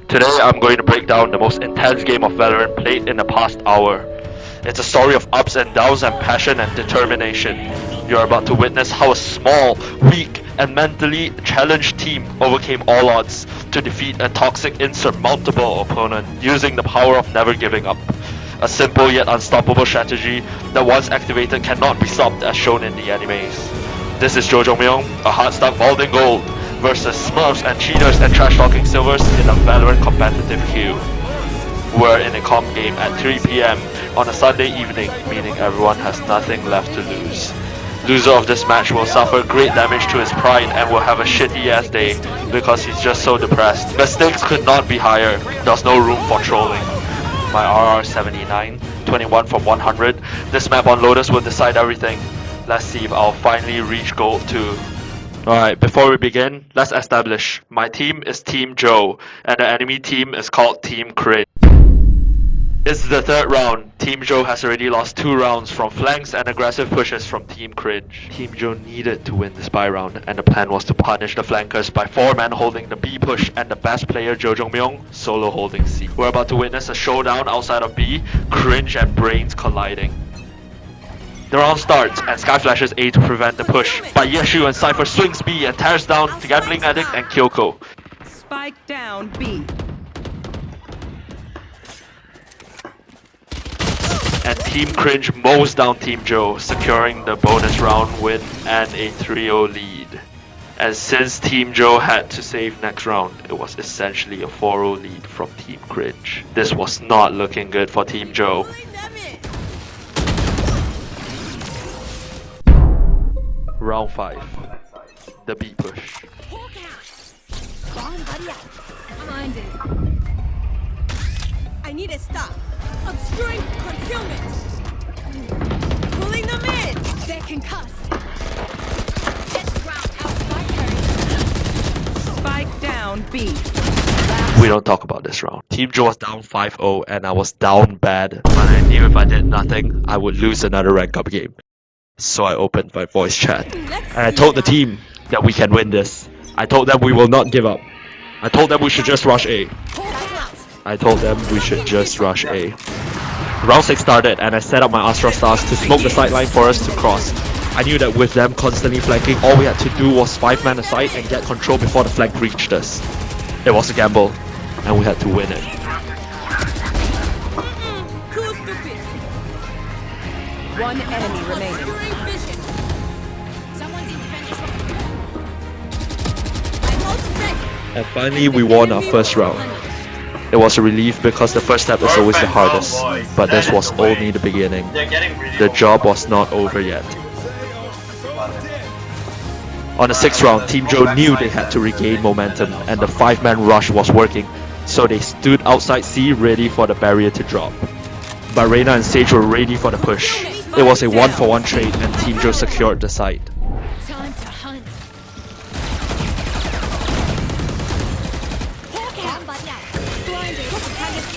Today I'm going to break down the most intense game of Valorant played in the past hour. It's a story of ups and downs and passion and determination. You're about to witness how a small, weak, and mentally challenged team overcame all odds to defeat a toxic, insurmountable opponent using the power of never giving up. A simple yet unstoppable strategy that once activated cannot be stopped as shown in the animes. This is Jo Jong-myung, a hard-stuck balding gold, versus Smurfs and cheaters and trash-talking silvers in a Valorant competitive queue. We're in a comp game at 3 PM on a Sunday evening, meaning everyone has nothing left to lose. Loser of this match will suffer great damage to his pride and will have a shitty ass day because he's just so depressed. The stakes could not be higher, there's no room for trolling. My RR 79, 21 from 100, this map on Lotus will decide everything. Let's see if I'll finally reach gold too. Alright, before we begin, let's establish. My team is Team Joe, and the enemy team is called Team Cringe. It's the third round. Team Joe has already lost 2 rounds from flanks and aggressive pushes from Team Cringe. Team Joe needed to win this buy round, and the plan was to punish the flankers by 4 men holding the B push and the best player Jo Jong-myung solo holding C. We're about to witness a showdown outside of B, Cringe and Brains colliding. The round starts and Sky flashes A to prevent the push, but Yeshu and Cypher swings B and tears down the Gambling Addict and Kyoko. Spike down B. And Team Cringe mows down Team Joe, securing the bonus round win and a 3-0 lead. And since Team Joe had to save next round, it was essentially a 4-0 lead from Team Cringe. This was not looking good for Team Joe. Round 5. The B push. I need a stop. Obscuring concealment. Pulling them in. They're concussed. Spike down B. We don't talk about this round. Team Joe was down 5-0 and I was down bad, but I knew if I did nothing, I would lose another rank up game. So I opened my voice chat and I told the team that we can win this. I told them we will not give up. I told them we should just rush A. Round 6 started and I set up my Astra Stars to smoke the sideline for us to cross. I knew that with them constantly flanking, all we had to do was 5 man aside and get control before the flank reached us. It was a gamble and we had to win it. One enemy remaining. And finally we won our first round. It was a relief because the first step is always the hardest, but this was only the beginning. The job was not over yet. On the 6th round, Team Joe knew they had to regain momentum and the 5-man rush was working, so they stood outside C ready for the barrier to drop. But Reyna and Sage were ready for the push. It was a 1-for-1 trade and Team Joe secured the site. Time to hunt.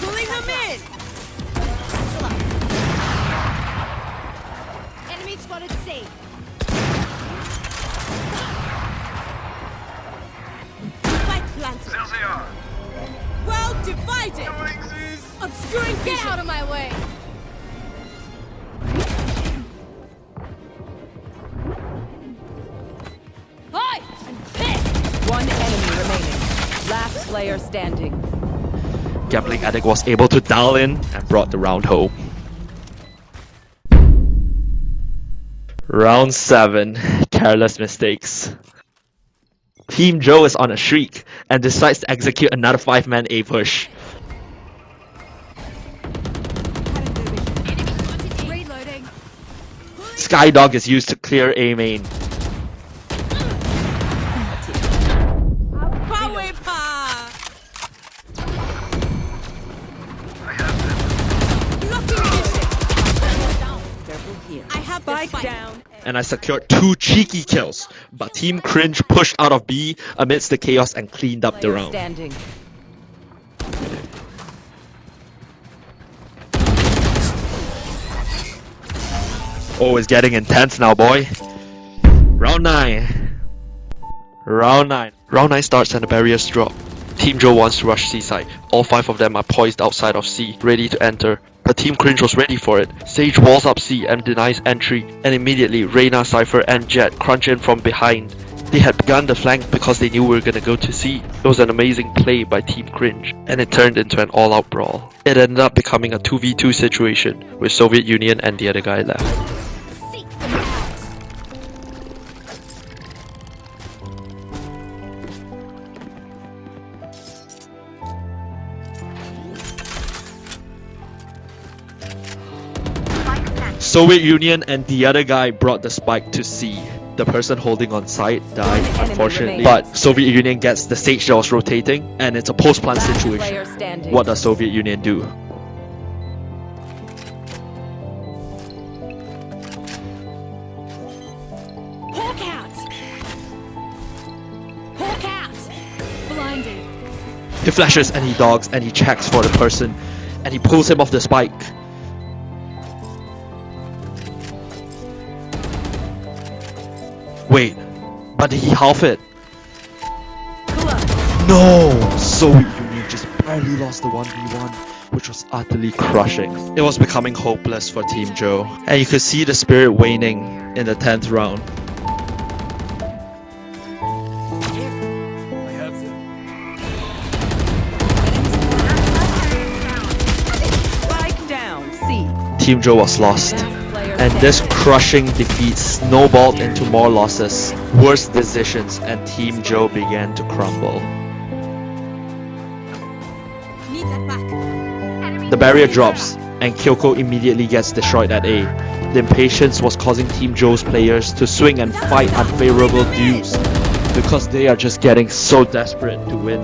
Pulling them in. Enemy spotted C. Spike planted. Well divided. Obscuring vision. Get out of my way. Hi! I'm pissed. One enemy remaining. Last player standing. Gambling Addict was able to dial in and brought the round home. Round 7. Careless Mistakes. Team Joe is on a streak and decides to execute another 5-man A push. Reloading. Skydog is used to clear A main. Power pa. Careful here. I have Spike the spike. down. And I secured 2 cheeky kills, but Team Cringe pushed out of B amidst the chaos and cleaned up the Player round. standing. Oh, it's getting intense now, boy. Round 9. Round 9 starts and the barriers drop. Team Joe wants to rush C side. All 5 of them are poised outside of C, ready to enter. But Team Cringe was ready for it. Sage walls up C and denies entry, and immediately Reyna, Cypher and Jet crunch in from behind. They had begun the flank because they knew we were gonna go to C. It was an amazing play by Team Cringe, and it turned into an all-out brawl. It ended up becoming a 2v2 situation, with Soviet Union and the other guy left. Seek them out. Soviet Union and the other guy brought the spike to C. The person holding on site died, One unfortunately. enemy But Soviet Union gets the stage that was rotating, and it's a post-plant Last situation. player standing. What does Soviet Union do? Hawk out. Hawk out. Blinded. He flashes and he dogs and he checks for the person, and he pulls him off the spike. Wait, but did he half it? No! Soviet Union just barely lost the 1v1, which was utterly crushing. It was becoming hopeless for Team Joe, and you could see the spirit waning in the 10th round. Spike down, C. Team Joe was lost. And this crushing defeat snowballed into more losses, worse decisions, and Team Joe began to crumble. Need that back. The barrier drops, and Kyoko immediately gets destroyed at A. The impatience was causing Team Joe's players to swing and fight unfavorable dues, because they are just getting so desperate to win.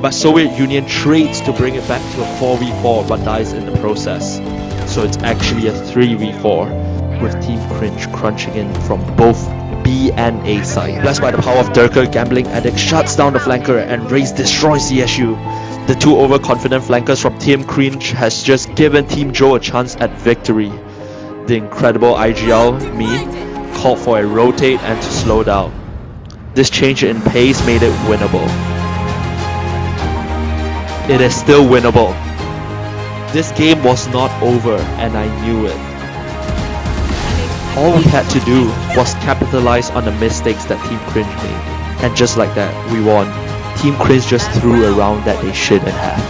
But Soviet Union trades to bring it back to a 4v4 but dies in the process. So it's actually a 3v4, with Team Cringe crunching in from both B and A side. Blessed by the power of Durker, Gambling Addict shuts down the flanker and Raze destroys CSU. The 2 overconfident flankers from Team Cringe has just given Team Joe a chance at victory. The incredible IGL, me, called for a rotate and to slow down. This change in pace made it winnable. It is still winnable. This game was not over, and I knew it. All we had to do was capitalize on the mistakes that Team Cringe made. And just like that, we won. Team Cringe just threw a round that they shouldn't have.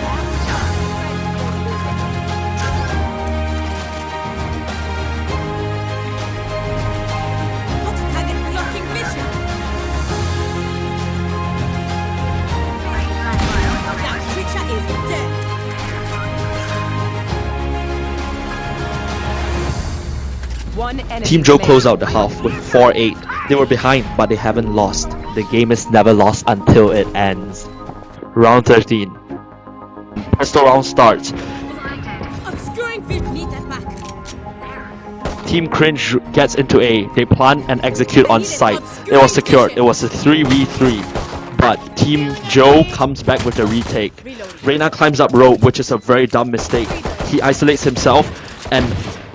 Got a target blocking vision. That creature is dead. One enemy Team Joe remaining. closed out the half with 4-8. They were behind, but they haven't lost. The game is never lost until it ends. Round 13. Pistol round starts. Obscuring vision. Need that back. Team Cringe gets into A. They plan and execute on site. It was secured. It was a 3v3. But Team Joe comes back with a retake. Reyna climbs up rope, which is a very dumb mistake. He isolates himself, and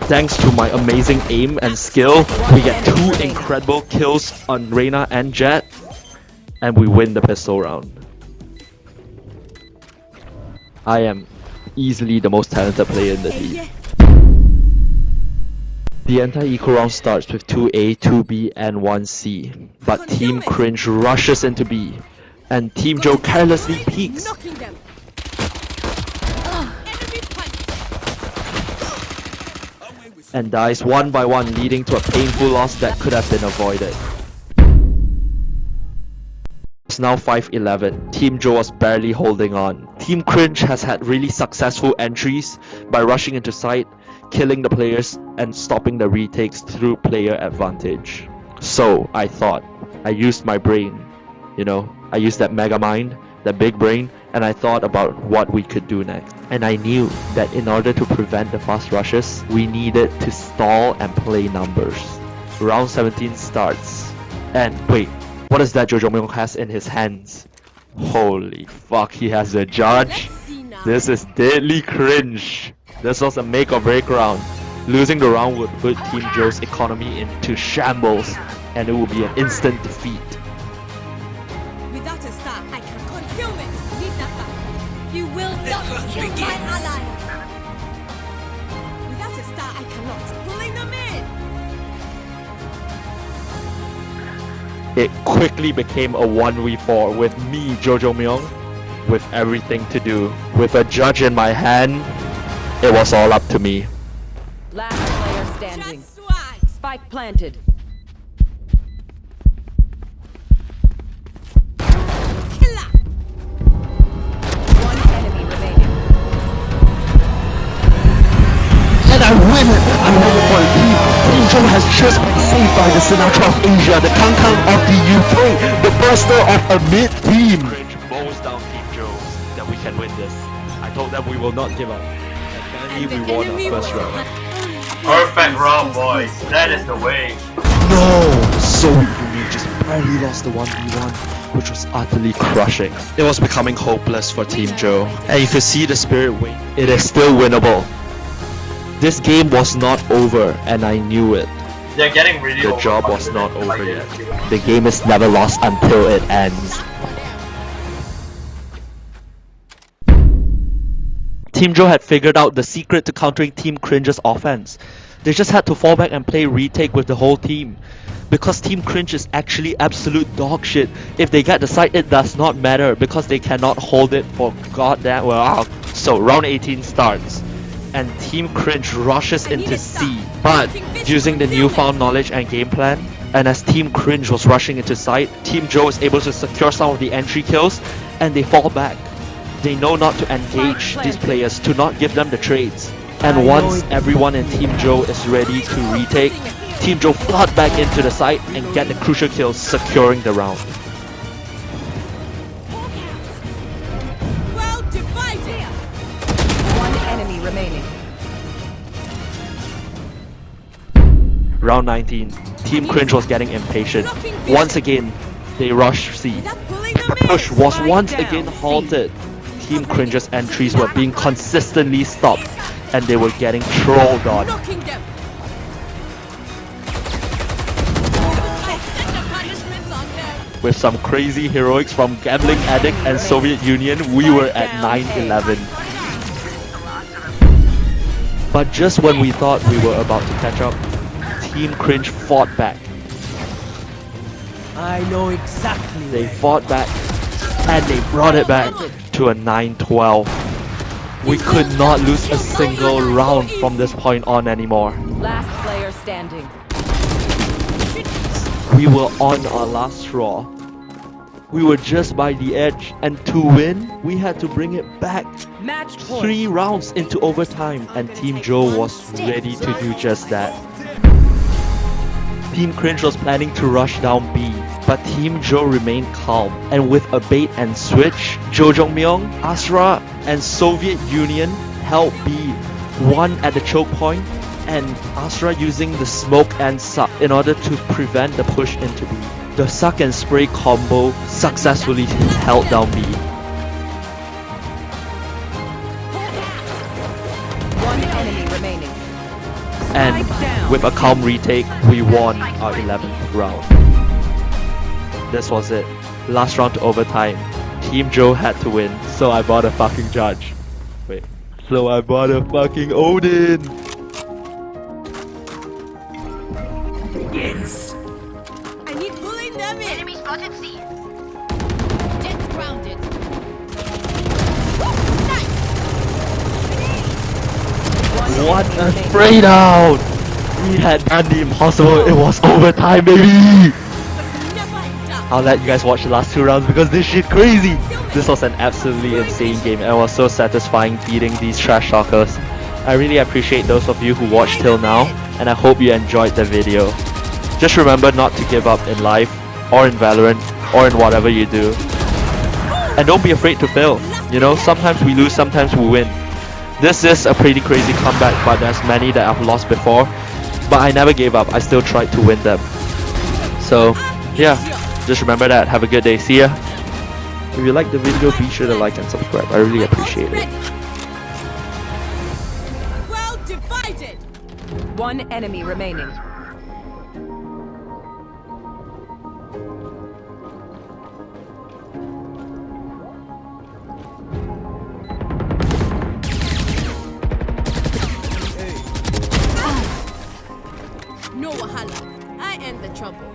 thanks to my amazing aim and skill, we get 2 incredible kills on Reyna and Jet, and we win the pistol round. I am easily the most talented player in the team. The anti-eco round starts with 2A, 2B, and 1C, but Team Cringe rushes into B, and Team Joe carelessly peeks. Knocking them. Enemy punch. And dies one by one, leading to a painful loss that could have been avoided. It's now 5-11. Team Joe was barely holding on. Team Cringe has had really successful entries by rushing into site, killing the players, and stopping the retakes through player advantage. So I thought, I used my brain, I used that mega mind, that big brain, and I thought about what we could do next. And I knew that in order to prevent the fast rushes, we needed to stall and play numbers. Round 17 starts. And wait, what is that Jojo Myung has in his hands? Holy fuck, he has a judge. Let's see now. This is deadly cringe. This was a make or break round. Losing the round would put Team Joe's economy into shambles, and it would be an instant defeat. Without a star, I can concealment. Need You will not kill my ally. Without a star, I cannot. Pulling them in. It quickly became a 1v4 with me, Jojo Myung, with everything to do. With a judge in my hand, it was all up to me. Last player standing. Just swag. Spike planted. Killer. One enemy remaining. And I win it! I win it for the team! Team Joe has just been saved by the Sinatra of Asia, the Kangkang of the UK, the burster of a mid-team! Cringe mows down Team Joe that we can win this. I told them we will not give up. And finally we won our first round. Perfect round, boys. That is the way. No! Soviet Union just barely lost the 1v1, which was utterly crushing. It was becoming hopeless for Team Joe. And you could see the spirit wave. It is still winnable. This game was not over, and I knew it. They're getting really The job was overconfident, not over like yet. this. The game is never lost until it ends. Team Joe had figured out the secret to countering Team Cringe's offense. They just had to fall back and play retake with the whole team. Because Team Cringe is actually absolute dog shit. If they get the site, it does not matter because they cannot hold it for goddamn well. So round 18 starts. And Team Cringe rushes into C, but using the newfound knowledge and game plan, and as Team Cringe was rushing into site, Team Joe was able to secure some of the entry kills, and they fall back. They know not to engage these players, to not give them the trades. And once everyone in Team Joe is ready to retake, Team Joe flood back into the site and get the crucial kills, securing the round. Well divided. One enemy remaining. Round 19, Team Cringe was getting impatient. Once again, they rushed C. Without pulling them in. Push was Spike once down, again C. halted. Team Cringe's entries were being consistently stopped, and they were getting trolled on. Knocking them. I set the punishments on them. With some crazy heroics from Gambling Addict and Soviet Union, we were at 9-11. But just when we thought we were about to catch up, Team Cringe fought back. I know exactly. They fought back, and they brought it back to a 9-12. We could not lose a single round from this point on anymore. Last player standing. We were on our last straw. We were just by the edge, and to win, we had to bring it back. Match point. 3 rounds into overtime, and Team Joe was ready to do just that. Team Cringe was planning to rush down B, but Team Joe remained calm, and with a bait and switch, Jo Jong-myung, Asra, and Soviet Union held B, one at the choke point, and Asra using the smoke and suck in order to prevent the push into B. The suck and spray combo successfully held down B. One enemy remaining. And with a calm retake, we won our 11th round. This was it. Last round to overtime. Team Joe had to win, so I bought a fucking judge. Wait. So I bought a fucking Odin! I need pulling them in. Enemy spotted C. Jets grounded. Nice. What a spray down! We had done the impossible, it was overtime, baby! I'll let you guys watch the last 2 rounds because this shit crazy! This was an absolutely insane game and it was so satisfying beating these trash talkers. I really appreciate those of you who watched till now, and I hope you enjoyed the video. Just remember not to give up in life, or in Valorant, or in whatever you do. And don't be afraid to fail. You know, sometimes we lose, sometimes we win. This is a pretty crazy comeback, but there's many that I've lost before. But I never gave up, I still tried to win them. So, yeah, just remember that. Have a good day, see ya! If you liked the video, be sure to like and subscribe, I really appreciate it. Well divided. One enemy remaining. prevent the trouble.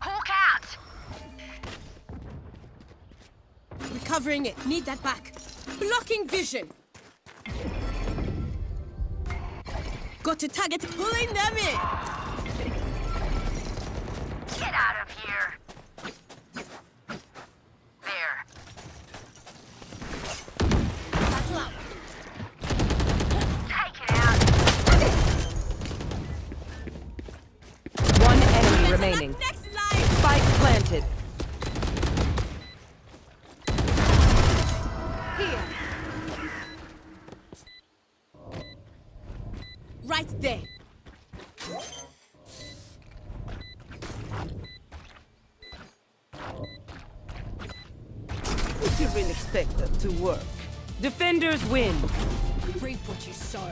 Hawk out! Recovering it. Need that back. Blocking vision. Got to target. Pulling them in. Get out of here! There. Battle up. Take it out! One enemy Better remaining. luck next life. Spike planted. Here. Right there. You really expect that to work. Defenders win. Reap what you sow.